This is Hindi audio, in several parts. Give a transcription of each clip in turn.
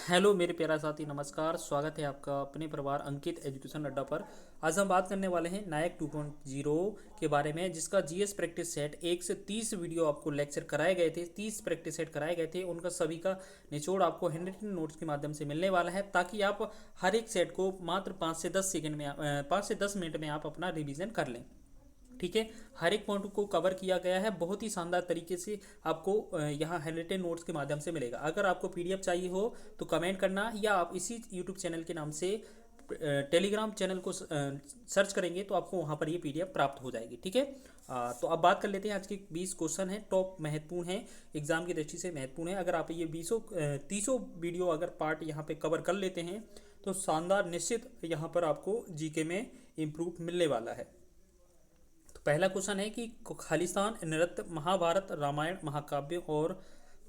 हेलो मेरे प्यारा साथी, नमस्कार। स्वागत है आपका अपने परिवार अंकित एजुकेशन अड्डा पर। आज हम बात करने वाले हैं नायक 2.0 के बारे में, जिसका जीएस प्रैक्टिस सेट 1 से 30 वीडियो आपको लेक्चर कराए गए थे, 30 प्रैक्टिस सेट कराए गए थे। उनका सभी का निचोड़ आपको हैंड रिटन नोट्स के माध्यम से मिलने वाला है, ताकि आप हर एक सेट को मात्र 5 से 10 मिनट में आप अपना रिविजन कर लें। ठीक है, हर एक पॉइंट को कवर किया गया है, बहुत ही शानदार तरीके से आपको यहाँ हैंडरिटन नोट्स के माध्यम से मिलेगा। अगर आपको पीडीएफ चाहिए हो तो कमेंट करना, या आप इसी यूट्यूब चैनल के नाम से टेलीग्राम चैनल को सर्च करेंगे तो आपको वहाँ पर ये पीडीएफ प्राप्त हो जाएगी। ठीक है, तो अब बात कर लेते हैं। आज के 20 क्वेश्चन हैं, टॉप महत्वपूर्ण हैं, एग्जाम की दृष्टि से महत्वपूर्ण है। अगर आप ये 30 वीडियो अगर पार्ट यहाँ पे कवर कर लेते हैं तो शानदार निश्चित यहाँ पर आपको जीके में इम्प्रूव मिलने वाला है। पहला क्वेश्चन है कि खालिस्तान नृत्य महाभारत, रामायण, महाकाव्य और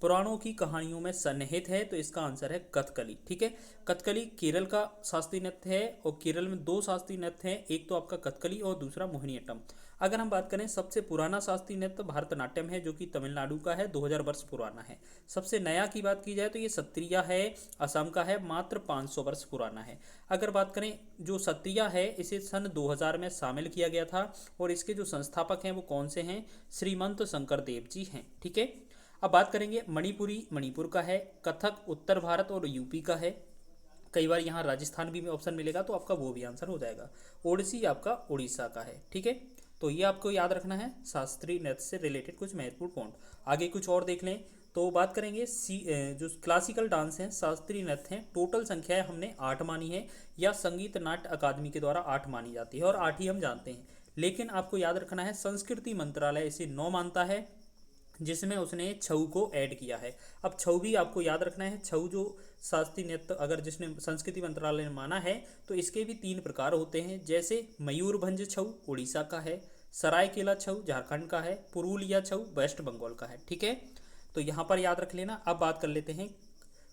पुराणों की कहानियों में सन्निहित है, तो इसका आंसर है कथकली। ठीक है, कथकली केरल का शास्त्रीय नृत्य है और केरल में दो शास्त्रीय नृत्य हैं, एक तो आपका कथकली और दूसरा मोहिनीअट्टम। अगर हम बात करें सबसे पुराना शास्त्रीय नृत्य भरतनाट्यम है, जो कि तमिलनाडु का है, 2000 वर्ष पुराना है। सबसे नया की बात की जाए तो ये सत्रिया है, असम का है, मात्र 500 वर्ष पुराना है। अगर बात करें जो सत्रिया है, इसे सन 2000 में शामिल किया गया था, और इसके जो संस्थापक हैं वो कौन से हैं? श्रीमंत शंकर देव जी हैं। ठीक है, अब बात करेंगे मणिपुरी, मणिपुर का है। कथक उत्तर भारत और यूपी का है। कई बार यहाँ राजस्थान भी में ऑप्शन मिलेगा तो आपका वो भी आंसर हो जाएगा। ओडिसी आपका उड़ीसा का है। ठीक है, तो ये आपको याद रखना है शास्त्रीय नृत्य से रिलेटेड कुछ महत्वपूर्ण पॉइंट। आगे कुछ और देख लें तो बात करेंगे जो क्लासिकल डांस हैं, शास्त्रीय नृत्य हैं, टोटल संख्या हमने 8 मानी है, या संगीत नाट्य अकादमी के द्वारा 8 मानी जाती है, और 8 ही हम जानते हैं। लेकिन आपको याद रखना है संस्कृति मंत्रालय इसे 9 मानता है, जिसमें उसने छऊ को ऐड किया है। अब छऊ भी आपको याद रखना है। छऊ जो शास्त्रीय नृत्य अगर जिसने संस्कृति मंत्रालय ने माना है, तो इसके भी 3 प्रकार होते हैं, जैसे मयूरभंज छऊ उड़ीसा का है, सरायकेला छऊ झारखंड का है, पुरुलिया छऊ वेस्ट बंगाल का है। ठीक है, तो यहाँ पर याद रख लेना। अब बात कर लेते हैं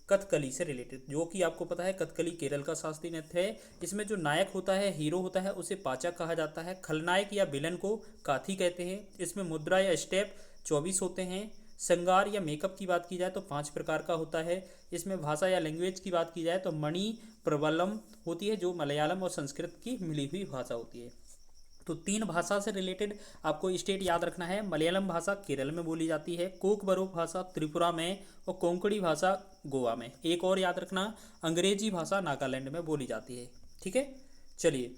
कथकली से रिलेटेड, जो कि आपको पता है कथकली केरल का शास्त्रीय नृत्य है। इसमें जो नायक होता है, हीरो होता है, उसे पाचक कहा जाता है। खलनायक या विलन को काथी कहते हैं। इसमें मुद्रा या स्टेप 24 होते हैं। श्रृंगार या मेकअप की बात की जाए तो 5 प्रकार का होता है। इसमें भाषा या लैंग्वेज की बात की जाए तो मणि प्रबलम होती है, जो मलयालम और संस्कृत की मिली हुई भाषा होती है। तो 3 भाषा से रिलेटेड आपको स्टेट याद रखना है। मलयालम भाषा केरल में बोली जाती है, कोकबरो भाषा त्रिपुरा में, और कोंकणी भाषा गोवा में। एक और याद रखना, अंग्रेजी भाषा नागालैंड में बोली जाती है। ठीक है, चलिए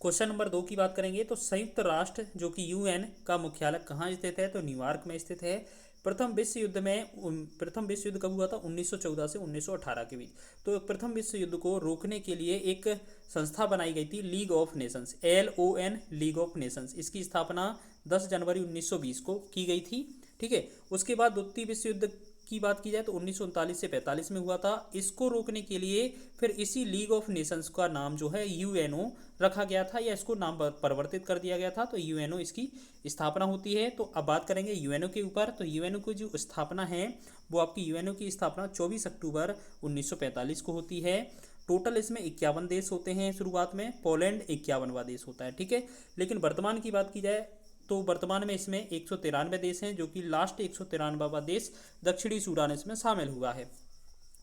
क्वेश्चन नंबर 2 की बात करेंगे तो संयुक्त राष्ट्र जो कि यूएन का मुख्यालय कहाँ स्थित है? तो न्यूयॉर्क में स्थित है। प्रथम विश्व युद्ध कब हुआ था? 1914 से 1918 के बीच। तो प्रथम विश्व युद्ध को रोकने के लिए एक संस्था बनाई गई थी, league of Nations, LON, league of Nations. इसकी स्थापना 10 जनवरी 1920 को की गई थी। ठीक है, उसके बाद द्वितीय विश्व युद्ध की बात की जाए तो 1939 से 45 में हुआ था। इसको रोकने के लिए फिर इसी लीग ऑफ नेशंस का नाम जो है UNO रखा गया था, या इसको नाम परिवर्तित कर दिया गया था, तो UNO इसकी स्थापना होती है। तो अब बात करेंगे UNO के ऊपर। तो UNO की जो स्थापना है वो आपकी UNO की स्थापना 24 अक्टूबर 1945 को होती है। टोटल इसमें 51 देश होते हैं शुरुआत में, पोलैंड 51वां देश होता है। ठीक है, लेकिन वर्तमान की बात की जाए तो वर्तमान में इसमें 193 देश हैं, जो कि लास्ट 193वां देश दक्षिणी सूडान इसमें शामिल हुआ है।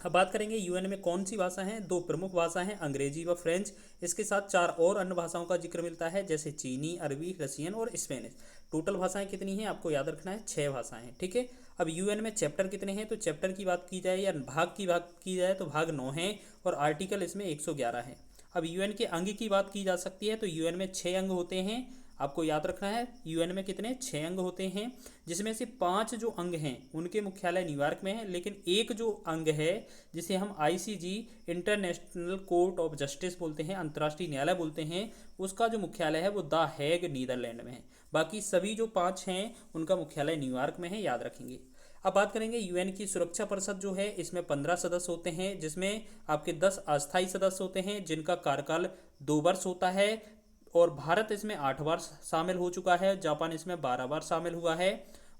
अब बात करेंगे यूएन में कौन सी भाषा हैं? 2 प्रमुख भाषा हैं, अंग्रेजी व फ्रेंच। इसके साथ 4 और अन्य भाषाओं का जिक्र मिलता है, जैसे चीनी, अरबी, रशियन और स्पेनिश। टोटल भाषाएं कितनी हैं आपको याद रखना है? 6 भाषाएं। ठीक है, अब यूएन में चैप्टर कितने हैं? तो चैप्टर की बात की जाए या भाग की जाए तो भाग 9 हैं, और आर्टिकल इसमें 111 हैं। अब यूएन के अंग की बात की जा सकती है तो यूएन में 6 अंग होते हैं। आपको याद रखना है यूएन में कितने? 6 अंग होते हैं, जिसमें से 5 जो अंग हैं उनके मुख्यालय न्यूयॉर्क में है, लेकिन एक जो अंग है जिसे हम ICJ, international court of justice बोलते हैं, अंतर्राष्ट्रीय न्यायालय बोलते हैं, उसका जो मुख्यालय है वो द हेग नीदरलैंड में है। बाकी सभी जो 5 हैं उनका मुख्यालय न्यूयॉर्क में है, याद रखेंगे। अब बात करेंगे यूएन की सुरक्षा परिषद जो है, इसमें 15 सदस्य होते हैं, जिसमें आपके 10 अस्थायी सदस्य होते हैं जिनका कार्यकाल 2 वर्ष होता है, और भारत इसमें 8 बार शामिल हो चुका है, जापान इसमें 12 बार शामिल हुआ है।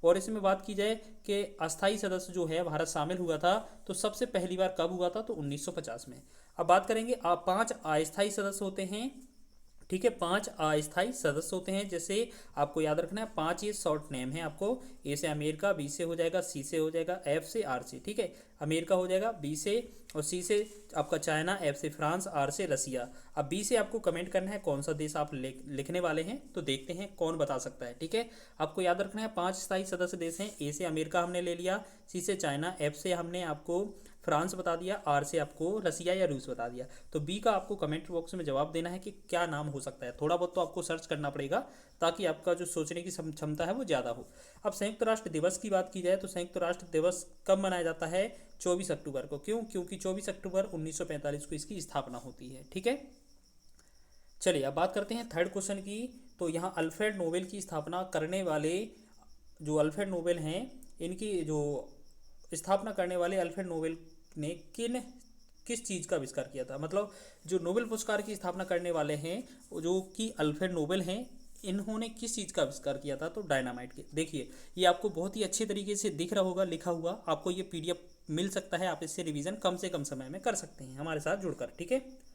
और इसमें बात की जाए कि अस्थायी सदस्य जो है भारत शामिल हुआ था, तो सबसे पहली बार कब हुआ था? तो 1950 में। अब बात करेंगे 5 अस्थायी सदस्य होते हैं। ठीक है, 5 अस्थायी सदस्य होते हैं, जैसे आपको याद रखना है 5 ये शॉर्ट नेम है आपको। A से अमेरिका, B से हो जाएगा, C से हो जाएगा, F से R से। ठीक है, अमेरिका हो जाएगा, बी से, और सी से आपका चाइना, एफ से फ्रांस, आर से रसिया। अब बी से आपको कमेंट करना है कौन सा देश आप लिखने वाले हैं, तो देखते हैं कौन बता सकता है। ठीक है, आपको याद रखना है 5 स्थायी सदस्य देश हैं। ए से अमेरिका हमने ले लिया, सी से चाइना, एफ से हमने आपको फ्रांस बता दिया, आर से आपको रसिया या रूस बता दिया। तो बी का आपको कमेंट बॉक्स में जवाब देना है कि क्या नाम हो सकता है। थोड़ा बहुत तो आपको सर्च करना पड़ेगा ताकि आपका जो सोचने की क्षमता है वो ज़्यादा हो। अब संयुक्त राष्ट्र दिवस की बात की जाए तो संयुक्त राष्ट्र दिवस कब मनाया जाता है? 24 अक्टूबर को। क्यों? क्योंकि 24 अक्टूबर 1945 को इसकी स्थापना होती है। ठीक है, चलिए अब बात करते हैं थर्ड क्वेश्चन की। तो यहाँ अल्फ्रेड नोबेल की स्थापना करने वाले जो अल्फ्रेड नोबेल हैं, इनकी जो स्थापना करने वाले अल्फ्रेड नोबेल ने किस चीज़ का आविष्कार किया था? मतलब जो नोबेल पुरस्कार की स्थापना करने वाले हैं जो कि अल्फ्रेड नोबेल हैं, इन्होंने किस चीज़ का आविष्कार किया था? तो डायनामाइट के। देखिए ये आपको बहुत ही अच्छे तरीके से दिख रहा होगा, लिखा हुआ। आपको ये पीडीएफ मिल सकता है, आप इससे रिवीजन कम से कम समय में कर सकते हैं हमारे साथ जुड़कर। ठीक है,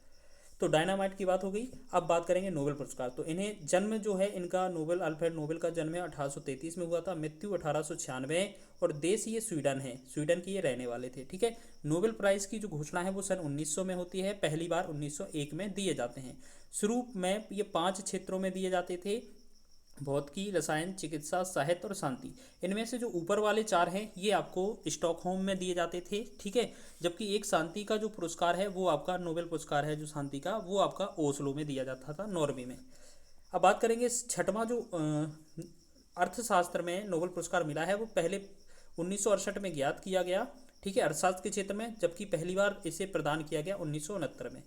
तो डायनामाइट की बात हो गई। अब बात करेंगे नोबेल पुरस्कार। तो इन्हें जन्म जो है इनका, नोबेल अल्फ्रेड नोबेल का जन्म 1833 में हुआ था, मृत्यु 1896, और देश ये स्वीडन है, स्वीडन के ये रहने वाले थे। ठीक है, नोबेल प्राइज़ की जो घोषणा है वो सन 1900 में होती है, पहली बार 1901 में दिए जाते हैं। शुरू में ये 5 क्षेत्रों में दिए जाते थे: भौतिकी, रसायन, चिकित्सा, साहित्य और शांति। इनमें से जो ऊपर वाले 4 हैं ये आपको स्टॉकहोम में दिए जाते थे। ठीक है, जबकि एक शांति का जो पुरस्कार है वो आपका, नोबेल पुरस्कार है जो शांति का, वो आपका ओस्लो में दिया जाता था, नॉर्वे में। अब बात करेंगे छठवां जो अर्थशास्त्र में नोबेल पुरस्कार मिला है वो पहले 1968 में ज्ञात किया गया। ठीक है, अर्थशास्त्र के क्षेत्र में, जबकि पहली बार इसे प्रदान किया गया 1969 में।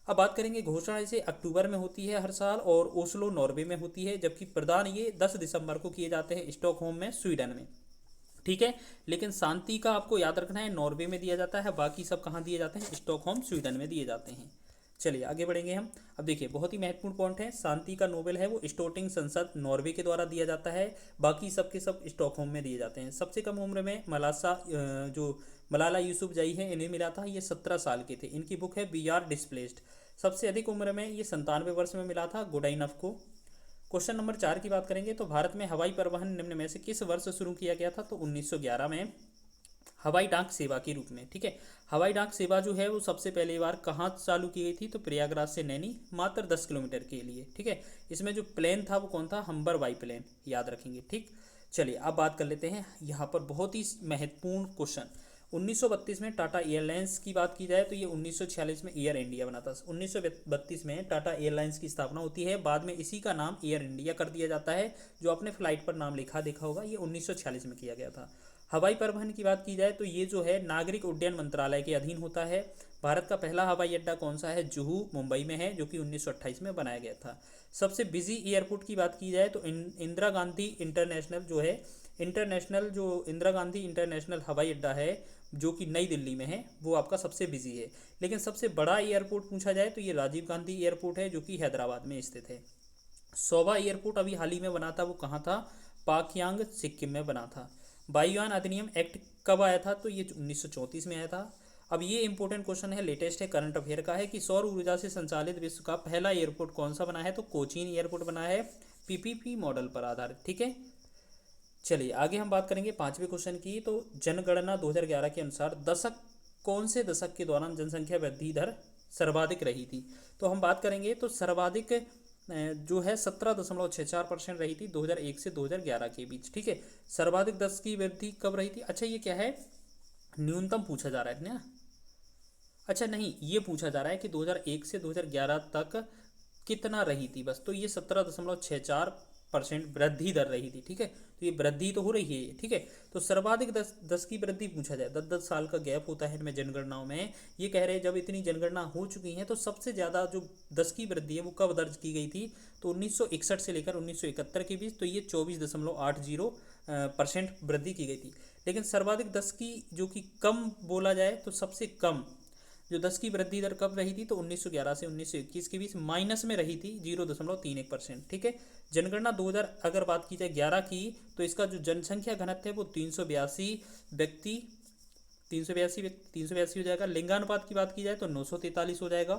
अब बात करेंगे घोषणा इसे अक्टूबर में होती है हर साल, और ओस्लो नॉर्वे में होती है, जबकि प्रदान ये 10 दिसंबर को किए जाते हैं स्टॉकहोम में, स्वीडन में। ठीक है, लेकिन शांति का आपको याद रखना है नॉर्वे में दिया जाता है, बाकी सब कहाँ दिए जाते हैं? स्टॉकहोम, स्वीडन में दिए जाते हैं। चलिए आगे बढ़ेंगे हम। अब देखिए बहुत ही महत्वपूर्ण पॉइंट है, शांति का नोबेल है वो स्टोटिंग संसद नॉर्वे के द्वारा दिया जाता है, बाकी सब के सब स्टॉकहोम में दिए जाते हैं। सबसे कम उम्र में जो मलाला यूसुफजई है, इन्हें मिला था, ये 17 साल के थे। इनकी बुक है वी आर डिस्प्लेस्ड। सबसे अधिक उम्र में ये 97 वर्ष में मिला था गुडाइनफ को। क्वेश्चन नंबर 4 की बात करेंगे तो भारत में हवाई परिवहन निम्न में से किस वर्ष शुरू किया गया था? तो 1911 में, हवाई डाक सेवा के रूप में। ठीक है, हवाई डाक सेवा जो है वो सबसे पहली बार कहाँ चालू की गई थी? तो प्रयागराज से नैनी, मात्र 10 किलोमीटर के लिए। ठीक है, इसमें जो प्लेन था वो कौन था? हम्बर वाई प्लेन, याद रखेंगे। ठीक, चलिए अब बात कर लेते हैं यहाँ पर बहुत ही महत्वपूर्ण क्वेश्चन। 1932 में टाटा एयरलाइंस की बात की जाए तो ये 1946 में एयर इंडिया बना था। 1932 में टाटा एयरलाइंस की स्थापना होती है, बाद में इसी का नाम एयर इंडिया कर दिया जाता है। जो आपने फ्लाइट पर नाम लिखा देखा होगा, ये 1946 में किया गया था। हवाई परिवहन की बात की जाए तो ये जो है नागरिक उड्डयन मंत्रालय के अधीन होता है। भारत का पहला हवाई अड्डा कौन सा है? जुहू, मुंबई में है, जो कि 1928 में बनाया गया था। सबसे बिजी एयरपोर्ट की बात की जाए तो इंदिरा गांधी इंटरनेशनल जो है, इंदिरा गांधी इंटरनेशनल हवाई अड्डा है जो कि नई दिल्ली में है, वो आपका सबसे बिजी है। लेकिन सबसे बड़ा एयरपोर्ट पूछा जाए तो ये राजीव गांधी एयरपोर्ट है, जो कि हैदराबाद में स्थित है। सोवा एयरपोर्ट अभी हाल ही में बना था, वो कहाँ था? पाकयांग, सिक्किम में बना था। वायुयान अधिनियम एक्ट कब आया था? तो ये 1934 में आया था। अब ये इंपॉर्टेंट क्वेश्चन है, लेटेस्ट है, करंट अफेयर का है कि सौर ऊर्जा से संचालित विश्व का पहला एयरपोर्ट कौन सा बना है? तो कोचीन एयरपोर्ट बना है, पीपीपी मॉडल पर आधारित। ठीक है, चलिए आगे हम बात करेंगे 5वें क्वेश्चन की। तो जनगणना 2011 के अनुसार कौन से दशक के दौरान जनसंख्या वृद्धि दर सर्वाधिक रही थी? तो हम बात करेंगे तो सर्वाधिक जो है 17.64% रही थी 2001 से 2011 के बीच। ठीक है, सर्वाधिक दर की वृद्धि कब रही थी? अच्छा ये क्या है, न्यूनतम पूछा जा रहा है ना? अच्छा नहीं, ये पूछा जा रहा है कि 2001 से 2011 तक कितना रही थी बस। तो ये 17.64% वृद्धि दर रही थी। ठीक है, तो ये वृद्धि तो हो रही है। ठीक है, तो सर्वाधिक 10 की वृद्धि पूछा जाए, 10-10 साल का गैप होता है इनमें जनगणनाओं में। ये कह रहे हैं जब इतनी जनगणना हो चुकी हैं तो सबसे ज़्यादा जो 10 की वृद्धि है वो कब दर्ज की गई थी? तो 1961 से लेकर 1971 के बीच, तो ये 24.80% वृद्धि की गई थी। लेकिन सर्वाधिक 10 की जो कि कम बोला जाए तो सबसे कम जो 10 की वृद्धि दर कब रही थी? तो 1911 से 1921 के बीच, माइनस में रही थी 0.31%। ठीक है, जनगणना 2000 अगर बात की जाए 11 की, तो इसका जो जनसंख्या घनत्व है वो 382 हो जाएगा। लिंगानुपात की बात की जाए तो 943 हो जाएगा।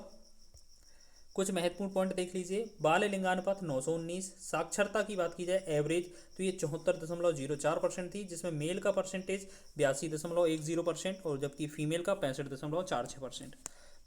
कुछ महत्वपूर्ण पॉइंट देख लीजिए। बाल लिंगानुपात 919। साक्षरता की बात की जाए एवरेज तो ये 74.04% थी, जिसमें मेल का परसेंटेज 82.10% और जबकि फीमेल का 65.46%।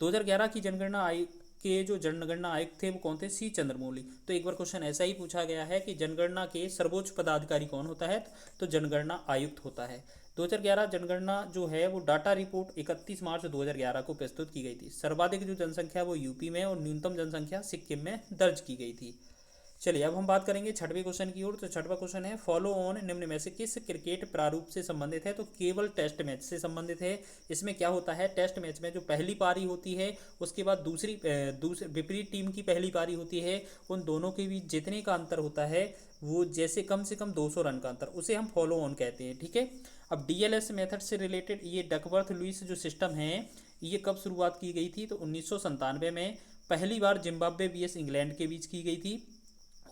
2011 की जनगणना आयोग के जो जनगणना आयुक्त थे वो कौन थे? सी चंद्रमौली। तो एक बार क्वेश्चन ऐसा ही पूछा गया है कि जनगणना के सर्वोच्च पदाधिकारी कौन होता है? तो जनगणना आयुक्त होता है। 2011 जनगणना जो है वो डाटा रिपोर्ट 31 मार्च 2011 को प्रस्तुत की गई थी। सर्वाधिक जो जनसंख्या वो यूपी में और न्यूनतम जनसंख्या सिक्किम में दर्ज की गई थी। चलिए अब हम बात करेंगे छठवें क्वेश्चन की ओर। तो छठवां क्वेश्चन है फॉलो ऑन निम्न में से किस क्रिकेट प्रारूप से संबंधित है? तो केवल टेस्ट मैच से संबंधित है। इसमें क्या होता है? टेस्ट मैच में जो पहली पारी होती है उसके बाद दूसरी विपरीत टीम की पहली पारी होती है, उन दोनों के बीच जितने का अंतर होता है वो जैसे कम से कम 200 रन का अंतर, उसे हम फॉलो ऑन कहते हैं। ठीक है। अब डीएलएस मेथड से रिलेटेड ये डकवर्थ लुईस जो सिस्टम है ये कब शुरुआत की गई थी? तो 1997 में पहली बार जिम्बाब्वे वीएस इंग्लैंड के बीच की गई थी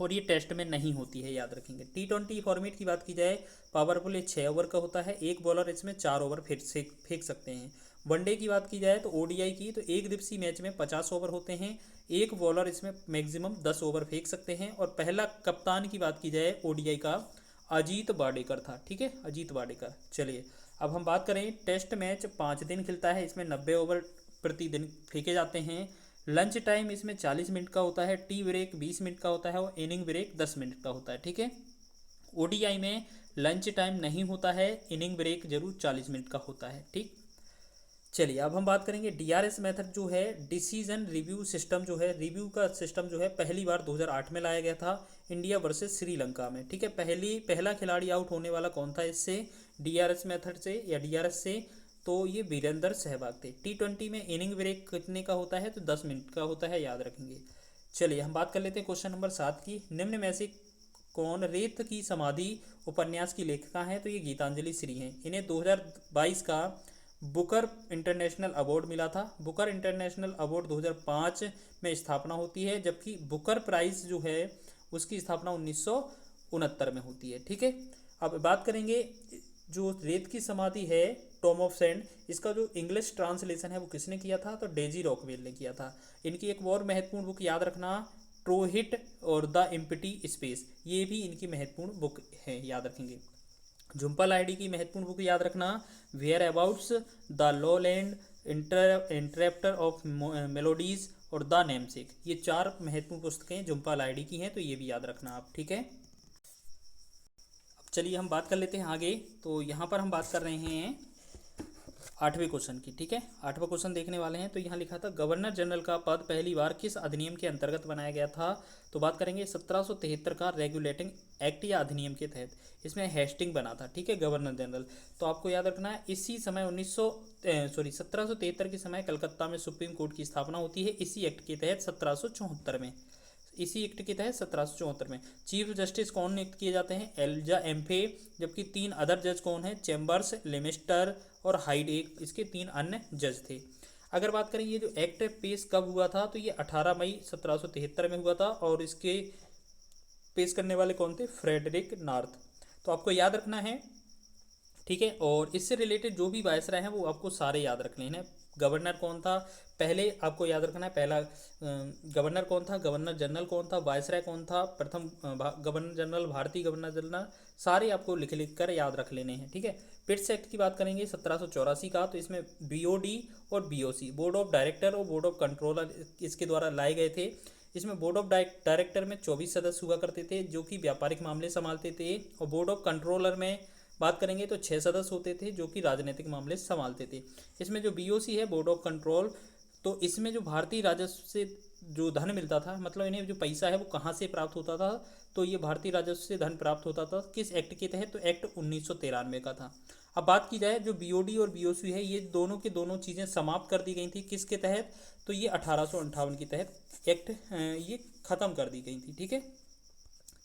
और ये टेस्ट में नहीं होती है, याद रखेंगे। T20 फॉर्मेट की बात की जाए पावर प्ले 6 ओवर का होता है, एक बॉलर इसमें 4 ओवर फेंक सकते हैं। वनडे की बात की जाए तो ओडीआई की तो एक दिवसीय मैच में 50 ओवर होते हैं, एक बॉलर इसमें मैक्सिमम 10 ओवर फेंक सकते हैं। और पहला कप्तान की बात की जाए ओडीआई का अजीत वाडेकर था। ठीक है, अजीत वाडेकर। चलिए अब हम बात करें, टेस्ट मैच 5 दिन खिलता है, इसमें 90 ओवर प्रतिदिन फेंके जाते हैं। लंच टाइम इसमें 40 मिनट का होता है, टी ब्रेक 20 मिनट का होता है और इनिंग ब्रेक 10 मिनट का होता है। ठीक है। ओडीआई में लंच टाइम नहीं होता है, इनिंग ब्रेक जरूर 40 मिनट का होता है। ठीक। चलिए अब हम बात करेंगे डीआरएस मेथड जो है डिसीजन रिव्यू सिस्टम जो है, रिव्यू का सिस्टम जो है पहली बार 2008 में लाया गया था इंडिया वर्सेस श्रीलंका में। ठीक है। पहला खिलाड़ी आउट होने वाला कौन था इससे? डीआरएस मेथड से या डीआरएस से? तो ये वीरेंद्र सहवाग थे। T20 में इनिंग ब्रेक कितने का होता है? तो 10 मिनट का होता है, याद रखेंगे। चलिए हम बात कर लेते हैं क्वेश्चन नंबर 7 की। निम्न में से कौन रेत की समाधि उपन्यास की लेखिका हैं? तो ये गीतांजलि श्री हैं। इन्हें 2022 का बुकर इंटरनेशनल अवार्ड मिला था। बुकर इंटरनेशनल अवार्ड 2005 में स्थापना होती है, जबकि बुकर प्राइज जो है उसकी स्थापना 1969 में होती है। ठीक है। अब बात करेंगे जो रेत की समाधि है टॉम ऑफ सैंड, इसका जो इंग्लिश ट्रांसलेशन है वो किसने किया था? तो डेजी रॉकवेल ने किया था। इनकी एक और महत्वपूर्ण बुक याद रखना, ट्रोहिट और द एम्प्टी स्पेस, ये भी इनकी महत्वपूर्ण बुक है, याद रखेंगे। झुम्पा लाहिड़ी की महत्वपूर्ण बुक याद रखना, whereabouts, the lowland, interpreter of maladies और द नेमसेक, ये 4 महत्वपूर्ण पुस्तकें झुम्पा लाहिड़ी की हैं, तो ये भी याद रखना आप। ठीक है। अब चलिए हम बात कर लेते हैं आगे। तो यहाँ पर हम बात कर रहे हैं 8वें क्वेश्चन की। ठीक है। 8वां क्वेश्चन देखने वाले हैं। तो यहाँ लिखा था गवर्नर जनरल का पद पहली बार किस अधिनियम के अंतर्गत बनाया गया था? तो बात करेंगे 1773 का रेगुलेटिंग एक्ट या अधिनियम के तहत। इसमें हेस्टिंग बना था। ठीक है, गवर्नर जनरल। तो आपको याद रखना है इसी समय 1773 के समय कलकत्ता में सुप्रीम कोर्ट की स्थापना होती है, इसी एक्ट के तहत 1774 में। इसी एक्ट के तहत 1774 में चीफ जस्टिस कौन नियुक्त किए जाते हैं? एल्जा एम्फे। जबकि 3 अदर जज कौन है? चैम्बर्स, लेमिस्टर और हाइड, एक इसके 3 अन्य जज थे। अगर बात करें ये जो एक्ट पेश कब हुआ था, तो ये 18 मई 1773 में हुआ था और इसके पेश करने वाले कौन थे? Frederick North. तो आपको याद रखना है। ठीक है। और इससे रिलेटेड जो भी वायसराय हैं वो आपको सारे याद रख लेना है। गवर्नर कौन था पहले, आपको याद रखना है। पहला गवर्नर कौन था, गवर्नर जनरल कौन था, वायसराय कौन था, प्रथम गवर्नर जनरल, भारतीय गवर्नर जनरल, सारे आपको लिख कर याद रख लेने हैं। ठीक है। पिट्स एक्ट की बात करेंगे 1784 का, तो इसमें बीओडी और बीओसी, बोर्ड ऑफ डायरेक्टर और बोर्ड ऑफ कंट्रोलर, इसके द्वारा लाए गए थे। इसमें बोर्ड ऑफ डायरेक्टर में 24 सदस्य हुआ करते थे जो कि व्यापारिक मामले संभालते थे, और बोर्ड ऑफ कंट्रोलर में बात करेंगे तो 6 सदस्य होते थे जो कि राजनीतिक मामले संभालते थे। इसमें जो बीओसी है, बोर्ड ऑफ कंट्रोल, तो इसमें जो भारतीय राजस्व से जो धन मिलता था, मतलब इन्हें जो पैसा है वो कहाँ से प्राप्त होता था, तो ये भारतीय राजस्व से धन प्राप्त होता था। किस एक्ट के तहत? तो एक्ट 1993 का था। अब बात की जाए जो बीओडी और बीओसी है, ये दोनों की दोनों चीज़ें समाप्त कर दी गई थी। किसके तहत? तो ये 1858 के तहत एक्ट ये ख़त्म कर दी गई थी। ठीक है।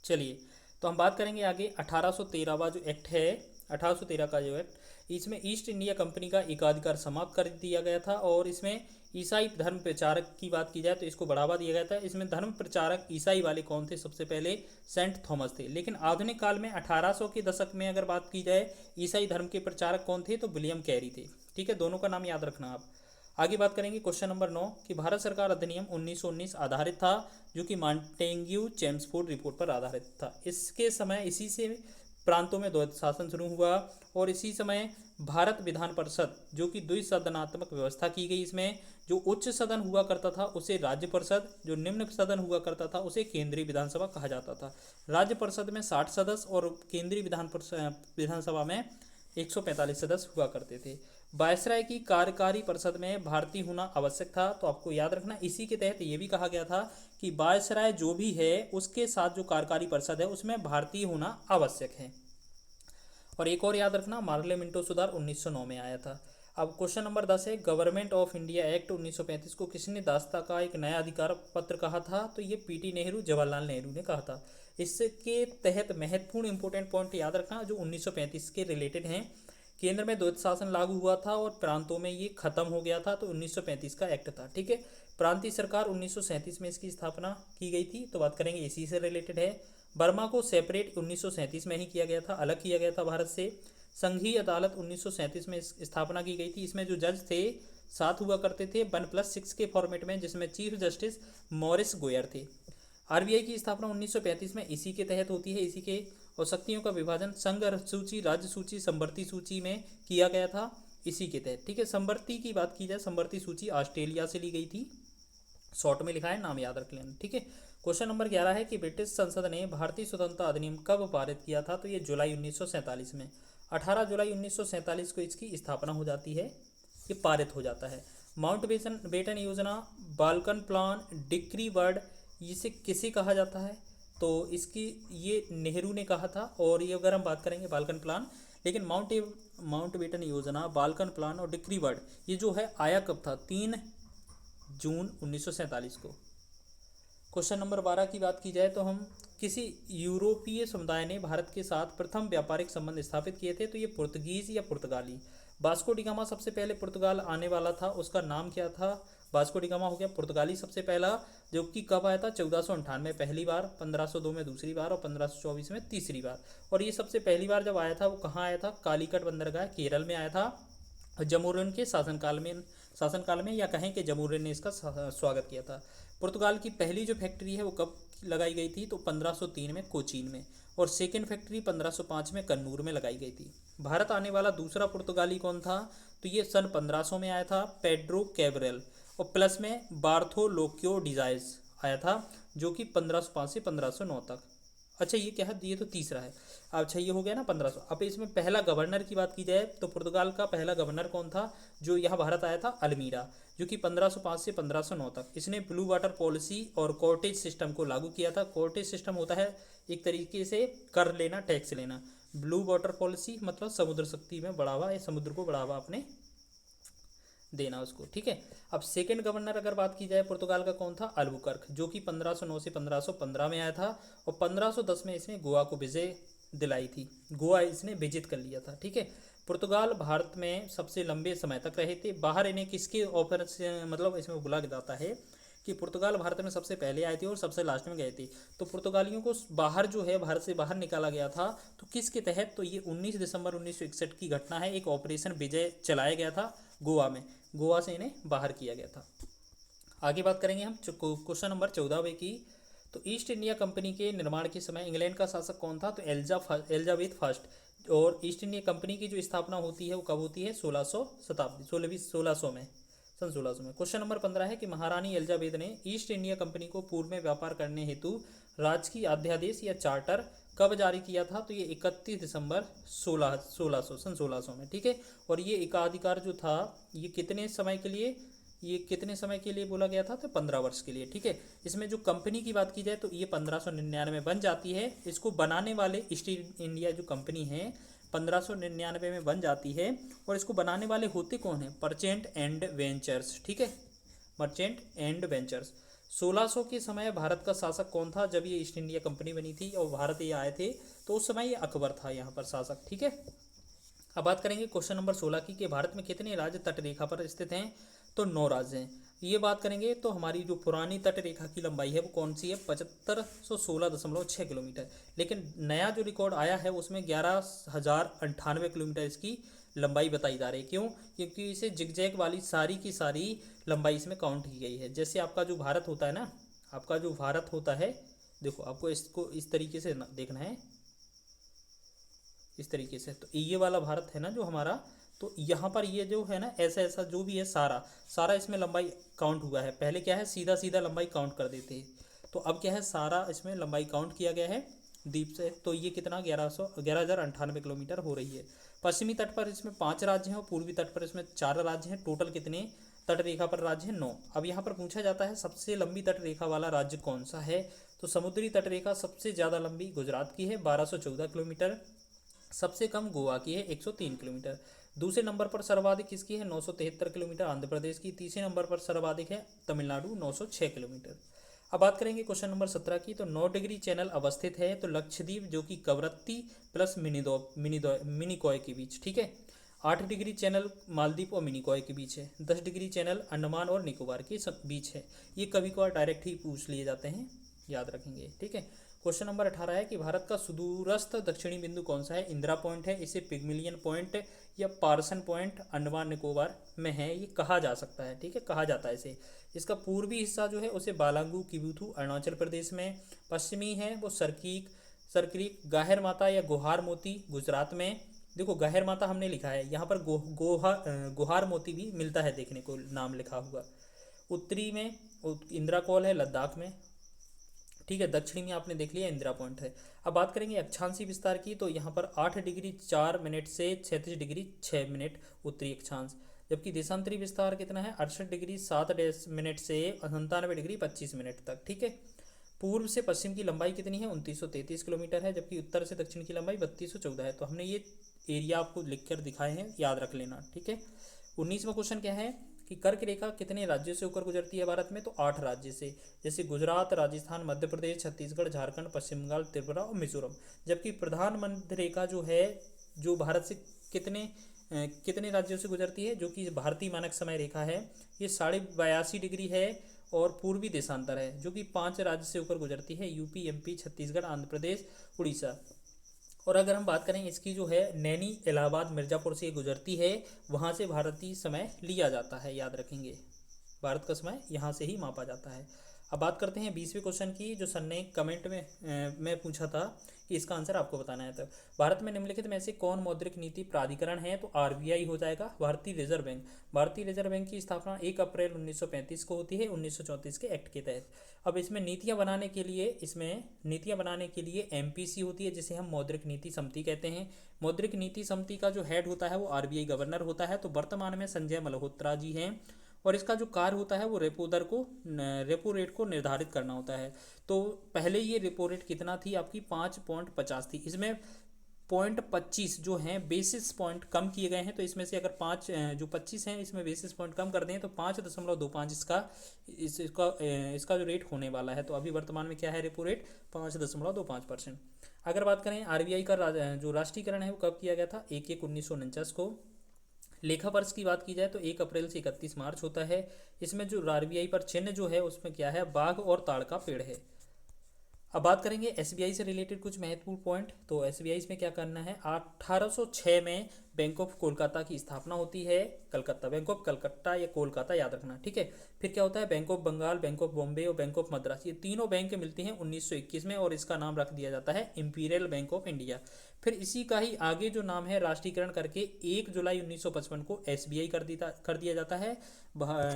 चलिए तो हम बात करेंगे आगे 1813वां जो एक्ट है, 1813 का जो एक्ट, इसमें ईस्ट इंडिया कंपनी का एकाधिकार समाप्त कर दिया गया था। और इसमें ईसाई धर्म प्रचारक की बात की जाए तो इसको बढ़ावा दिया गया था। इसमें धर्म प्रचारक ईसाई वाले कौन थे? सबसे पहले सेंट थॉमस थे। लेकिन आधुनिक काल में 1800 के दशक में अगर बात की जाए ईसाई धर्म के प्रचारक कौन थे? तो विलियम कैरी थे। ठीक है, दोनों का नाम याद रखना आप। आगे बात करेंगे क्वेश्चन नंबर 9 कि भारत सरकार अधिनियम 1919 आधारित था, जो कि मॉन्टेग्यू चेम्सफोर्ड रिपोर्ट पर आधारित था। इसके समय इसी से प्रांतों में द्वैध शासन शुरू हुआ और इसी समय भारत विधान परिषद, जो कि द्विसदनात्मक व्यवस्था की गई। इसमें जो उच्च सदन हुआ करता था उसे राज्य परिषद, जो निम्न सदन हुआ करता था उसे केंद्रीय विधानसभा कहा जाता था। राज्य परिषद में 60 सदस्य और केंद्रीय विधानसभा में 145 सदस्य हुआ करते थे। वायसराय की कार्यकारी परिषद में भारतीय होना आवश्यक था। तो आपको याद रखना, इसी के तहत ये भी कहा गया था कि वायसराय जो भी है उसके साथ जो कार्यकारी परिषद है उसमें भारतीय होना आवश्यक है। और एक और याद रखना, मार्ले मिंटो सुधार 1909 में आया था। अब क्वेश्चन नंबर 10 है, गवर्नमेंट ऑफ इंडिया एक्ट 1935 को किसने दास्ता का एक नया अधिकार पत्र कहा था? तो ये पीटी नेहरू, जवाहरलाल नेहरू ने कहा था। इसके तहत महत्वपूर्ण इंपोर्टेंट पॉइंट याद रखना जो 1935 के रिलेटेड हैं। केंद्र में द्वैध शासन लागू हुआ था और प्रांतों में ये खत्म हो गया था, तो 1935 का एक्ट था। ठीक है, प्रांतीय सरकार 1937 में इसकी स्थापना की गई थी, तो बात करेंगे इसी से रिलेटेड है। बर्मा को सेपरेट 1937 में ही किया गया था, अलग किया गया था भारत से। संघीय अदालत 1937 में स्थापना की गई थी। इसमें जो जज थे 7 हुआ करते थे 1+6 के फॉर्मेट में, जिसमें चीफ जस्टिस मॉरिस गोयर थे। आरबीआई की स्थापना 1935 में इसी के तहत होती है। इसी के और शक्तियों का विभाजन संघ सूची, राज्य सूची, संवर्ती सूची में किया गया था इसी के तहत। ठीक है, संवर्ती की बात की जाए, संवर्ती सूची ऑस्ट्रेलिया से ली गई थी। शॉर्ट में लिखा है, नाम याद रख लेना। ठीक है, क्वेश्चन नंबर 11 है कि ब्रिटिश संसद ने भारतीय स्वतंत्रता अधिनियम कब पारित किया था? तो ये जुलाई 1947 में, 18 जुलाई 1947 को इसकी स्थापना हो जाती है, ये पारित हो जाता है। माउंट बेटन योजना, बाल्कन प्लान, डिक्री वर्ड, इसे किसे कहा जाता है? तो इसकी ये नेहरू ने कहा था। और ये अगर हम बात करेंगे बाल्कन प्लान, लेकिन माउंट बेटन योजना, बाल्कन प्लान और डिक्री वर्ड ये जो है आया कब था? 3 जून 1947 को। क्वेश्चन नंबर 12 की बात की जाए तो हम किसी यूरोपीय समुदाय ने भारत के साथ प्रथम व्यापारिक संबंध स्थापित किए थे? तो ये पुर्तगीज या पुर्तगाली। वास्को डी गामा सबसे पहले पुर्तगाल आने वाला था, उसका नाम क्या था? वास्को डी गामा हो गया पुर्तगाली सबसे पहला, जो कि कब आया था? 1498 पहली बार, 1502 में दूसरी बार और 1524 में तीसरी बार। और ये सबसे पहली बार जब आया था वो कहाँ आया था? कालीकट बंदरगाह केरल में आया था। जमूरिन के शासनकाल में या कहें कि जमूरिन ने इसका स्वागत किया था। पुर्तगाल की पहली जो फैक्ट्री है वो कब लगाई गई थी? तो 1503 में कोचीन में। और सेकेंड फैक्ट्री 1505 में कन्नूर में लगाई गई थी। भारत आने वाला दूसरा पुर्तगाली कौन था? तो ये सन 1500 में आया था, पेड्रो कैब्रेल। और प्लस में बार्थोलोक्यो डिजाइज आया था, जो कि 1505 से 1509 तक। अच्छा ये क्या है? ये तो तीसरा है। अच्छा ये हो गया ना 1500। अब इसमें पहला गवर्नर की बात की जाए तो पुर्तगाल का पहला गवर्नर कौन था जो यहाँ भारत आया था? अल्मीरा, जो कि 1505 से 1509 तक। इसने ब्लू वाटर पॉलिसी और कॉटेज सिस्टम को लागू किया था। कॉटेज सिस्टम होता है एक तरीके से कर लेना, टैक्स लेना। ब्लू वाटर पॉलिसी मतलब समुद्र शक्ति में बढ़ावा, या समुद्र को बढ़ावा अपने देना उसको। ठीक है, अब सेकंड गवर्नर अगर बात की जाए पुर्तगाल का कौन था? अल्बुकर्क, जो कि 1509 से 1515 में आया था। और 1510 में इसने गोवा को विजय दिलाई थी, गोवा इसने विजित कर लिया था। ठीक है, पुर्तगाल भारत में सबसे लंबे समय तक रहे थे। बाहर इन्हें किसके ऑफर से मतलब इसमें बुला जाता है कि पुर्तगाल भारत में सबसे पहले आए थे और सबसे लास्ट में गए थे। तो पुर्तगालियों को बाहर जो है भारत से बाहर निकाला गया था, तो किसके तहत? तो ये 19 दिसंबर 1961 की घटना है। एक ऑपरेशन विजय चलाया गया था गोवा में, गोवा से इन्हें बाहर किया गया था। आगे बात करेंगे हम क्वेश्चन नंबर 14 की। तो ईस्ट इंडिया कंपनी के निर्माण के समय इंग्लैंड का शासक कौन था? तो एलिजाबेथ फर्स्ट। और ईस्ट इंडिया कंपनी की जो स्थापना होती है वो कब होती है? 1600 में, सन 1600 में। क्वेश्चन नंबर 15 है कि महारानी एलिजाबेथ ने ईस्ट इंडिया कंपनी को पूर्व में व्यापार करने हेतु राजकीय अध्यादेश या चार्टर कब जारी किया था? तो ये 31 दिसंबर 1600 सन 1600 में। ठीक है, और ये एकाधिकार जो था ये कितने समय के लिए बोला गया था? तो 15 वर्ष के लिए। ठीक है, इसमें जो कंपनी की बात की जाए तो ये 1599 में बन जाती है। इसको बनाने वाले ईस्ट इंडिया जो कंपनी है 1599 में बन जाती है। और इसको बनाने वाले होते कौन है? Merchant and ventures. ठीक है, मर्चेंट एंड वेंचर्स। 1600 के समय भारत का शासक कौन था जब ये ईस्ट इंडिया कंपनी बनी थी और भारत ये आए थे? तो उस समय ये अकबर था यहाँ पर शासक। ठीक है, अब बात करेंगे क्वेश्चन नंबर 16 की कि भारत में कितने राज्य तट रेखा पर स्थित हैं? तो 9 राज्य हैं। ये बात करेंगे तो हमारी जो पुरानी तट रेखा की लंबाई है वो कौन सी है? 7516.6 किलोमीटर। लेकिन नया जो रिकॉर्ड आया है उसमें 11,098 किलोमीटर इसकी लंबाई बताई जा रही है। क्यों? क्योंकि इसे जिगजैग वाली सारी की सारी लंबाई इसमें काउंट की गई है। जैसे आपका जो भारत होता है ना, आपका जो भारत होता है, देखो आपको इसको इस तरीके से देखना है, इस तरीके से। तो ये वाला भारत है ना जो हमारा, तो यहाँ पर ये जो है ना ऐसा ऐसा जो भी है सारा सारा इसमें लंबाई काउंट हुआ है। पहले क्या है, सीधा सीधा लंबाई काउंट कर देते हैं, तो अब क्या है, सारा इसमें लंबाई काउंट किया गया है द्वीप से। तो ये कितना 11,098 किलोमीटर हो रही है। पश्चिमी तट पर इसमें 5 राज्य हैं और पूर्वी तट पर इसमें 4 राज्य हैं। टोटल कितने तट रेखा पर राज्य हैं? 9। अब यहाँ पर पूछा जाता है सबसे लंबी तट रेखा वाला राज्य कौन सा है? तो समुद्री तट रेखा सबसे ज़्यादा लंबी गुजरात की है 1214 किलोमीटर, सबसे कम गोवा की है 103 किलोमीटर। दूसरे नंबर पर सर्वाधिक किसकी है? 973 किलोमीटर आंध्र प्रदेश की। तीसरे नंबर पर सर्वाधिक है तमिलनाडु 906 किलोमीटर। अब बात करेंगे क्वेश्चन नंबर 17 की। तो 9 डिग्री चैनल अवस्थित है तो लक्षद्वीप जो कि कवरत्ती प्लस मिनिकॉय के बीच, ठीक है। 8 डिग्री चैनल मालदीव और मिनिकॉय के बीच है। 10 डिग्री चैनल अंडमान और निकोबार के बीच है। ये कभी कभार डायरेक्ट ही पूछ लिए जाते हैं, याद रखेंगे, ठीक है। क्वेश्चन नंबर 18 है कि भारत का सुदूरस्थ दक्षिणी बिंदु कौन सा है? इंदिरा पॉइंट है, इसे पिग्मिलियन पॉइंट या पार्सन पॉइंट अंडमान निकोबार में है, ये कहा जा सकता है, ठीक है, कहा जाता है इसे। इसका पूर्वी हिस्सा जो है उसे बालांगू किबुथु अरुणाचल प्रदेश में, पश्चिमी है वो सरक्रीक गाहर माता या गोहार मोती गुजरात में। देखो गाहर माता हमने लिखा है यहाँ पर, गोहार मोती भी मिलता है देखने को, नाम लिखा हुआ। उत्तरी में इंदिरा कॉल है लद्दाख में, ठीक है। दक्षिणी में आपने देख लिया इंदिरा पॉइंट है। अब बात करेंगे अक्षांशी विस्तार की। तो यहाँ पर 8 डिग्री 4 मिनट से 36 डिग्री 6 मिनट उत्तरी अक्षांश, जबकि देशांतरी विस्तार कितना है? 68 डिग्री 7 मिनट से 97 डिग्री 25 मिनट तक, ठीक है। पूर्व से पश्चिम की लंबाई कितनी है? 2933 किलोमीटर है, जबकि उत्तर से दक्षिण की लंबाई 3214 है। तो हमने ये एरिया आपको लिखकर दिखाए हैं, याद रख लेना, ठीक है। 19वां क्वेश्चन क्या है कि कर्क रेखा कितने राज्यों से होकर गुजरती है भारत में? तो 8 राज्य से, जैसे गुजरात, राजस्थान, मध्य प्रदेश, छत्तीसगढ़, झारखंड, पश्चिम बंगाल, त्रिपुरा और मिजोरम। जबकि प्रधान मध्य रेखा जो है, जो भारत से कितने राज्यों से गुजरती है, जो कि भारतीय मानक समय रेखा है, ये 82.5 डिग्री है और पूर्वी देशांतर है, जो कि 5 राज्य से होकर गुजरती है, यूपी, एमपी, छत्तीसगढ़, आंध्र प्रदेश, उड़ीसा। और अगर हम बात करें इसकी जो है नैनी, इलाहाबाद, मिर्ज़ापुर से गुजरती है, वहाँ से भारतीय समय लिया जाता है, याद रखेंगे, भारत का समय यहाँ से ही मापा जाता है। अब बात करते हैं 20वें क्वेश्चन की, जो सर ने कमेंट में पूछा था कि इसका आंसर आपको बताना है। तो भारत में निम्नलिखित में से कौन मौद्रिक नीति प्राधिकरण है? तो आरबीआई हो जाएगा, भारतीय रिजर्व बैंक। भारतीय रिजर्व बैंक की स्थापना 1 अप्रैल 1935 को होती है 1934 के एक्ट के तहत। अब इसमें नीतियां बनाने के लिए एमपीसी होती है, जिसे हम मौद्रिक नीति समिति कहते हैं। मौद्रिक नीति समिति का जो हेड होता है वो आरबीआई गवर्नर होता है। तो वर्तमान में संजय मल्होत्रा जी हैं और इसका जो कार्य होता है वो रेपो रेट को निर्धारित करना होता है। तो पहले ये रेपो रेट कितना थी आपकी? 5.50 थी। इसमें 0.25 जो हैं बेसिस पॉइंट कम किए गए हैं। तो इसमें से अगर 25 हैं, इसमें बेसिस पॉइंट कम कर दें तो 5.25 इसका जो रेट होने वाला है। तो अभी वर्तमान में क्या है रेपो रेट? 5.25%। अगर बात करें आरबीआई का जो राष्ट्रीयकरण है वो कब किया गया था? 1/1/1949 को। लेखा वर्ष की बात की जाए तो 1 अप्रैल से 31 मार्च होता है। इसमें जो आरबीआई पर चिन्ह जो है उसमें क्या है? बाघ और ताड़ का पेड़ है। अब बात करेंगे एसबीआई से रिलेटेड कुछ महत्वपूर्ण पॉइंट। तो एसबीआई में क्या करना है? 1806 में बैंक ऑफ कोलकाता की स्थापना होती है। कलकत्ता, बैंक ऑफ कलकत्ता या कोलकाता याद रखना, ठीक है। फिर क्या होता है? Bank of Bengal, Bank of Bombay और बैंक ऑफ मद्रास, ये तीनों बैंक मिलती हैं 1921 में और इसका नाम रख दिया जाता है इंपीरियल बैंक ऑफ इंडिया। फिर इसी का ही आगे जो नाम है राष्ट्रीयकरण करके 1 जुलाई 1955 को एसबीआई कर दिया जाता है।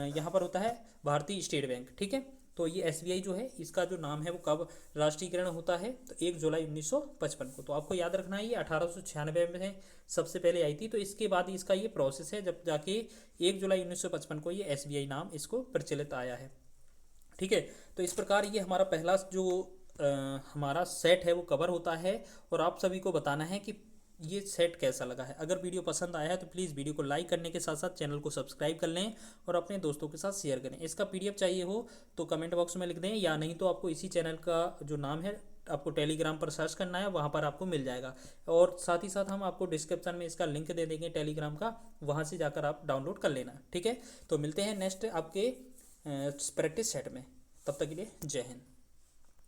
यहाँ पर होता है भारतीय स्टेट बैंक, ठीक है। तो ये एसबीआई जो है इसका जो नाम है वो कब राष्ट्रीयकरण होता है? तो 1 जुलाई 1955 को। तो आपको याद रखना है ये 1896 में सबसे पहले आई थी। तो इसके बाद इसका ये प्रोसेस है जब जाके 1 जुलाई 1955 को ये एसबीआई नाम इसको प्रचलित आया है, ठीक है। तो इस प्रकार ये हमारा पहला जो हमारा सेट है वो कवर होता है और आप सभी को बताना है कि ये सेट कैसा लगा है। अगर वीडियो पसंद आया है तो प्लीज़ वीडियो को लाइक करने के साथ साथ चैनल को सब्सक्राइब कर लें और अपने दोस्तों के साथ शेयर करें। इसका पीडीएफ चाहिए हो तो कमेंट बॉक्स में लिख दें, या नहीं तो आपको इसी चैनल का जो नाम है आपको टेलीग्राम पर सर्च करना है, वहाँ पर आपको मिल जाएगा। और साथ ही साथ हम आपको डिस्क्रिप्शन में इसका लिंक दे देंगे टेलीग्राम का, वहाँ से जाकर आप डाउनलोड कर लेना, ठीक है। तो मिलते हैं नेक्स्ट आपके प्रैक्टिस सेट में, तब तक के लिए जय हिंद।